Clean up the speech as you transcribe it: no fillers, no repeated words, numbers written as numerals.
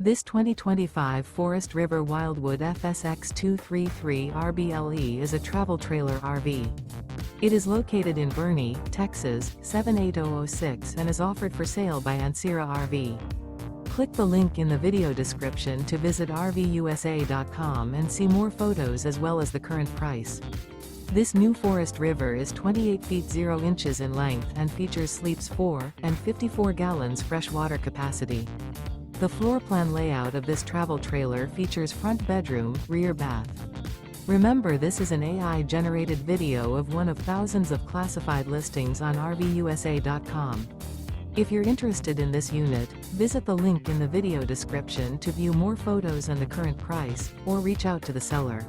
This 2025 Forest River Wildwood FSX 233 RBLE is a travel trailer RV. It is located in Boerne, Texas, 78006 and is offered for sale by Ancira RV. Click the link in the video description to visit RVUSA.com and see more photos as well as the current price. This new Forest River is 28 feet 0 inches in length and features sleeps 4 and 54 gallons fresh water capacity. The floor plan layout of this travel trailer features front bedroom, rear bath. Remember, this is an AI-generated video of one of thousands of classified listings on RVUSA.com. If you're interested in this unit, visit the link in the video description to view more photos and the current price, or reach out to the seller.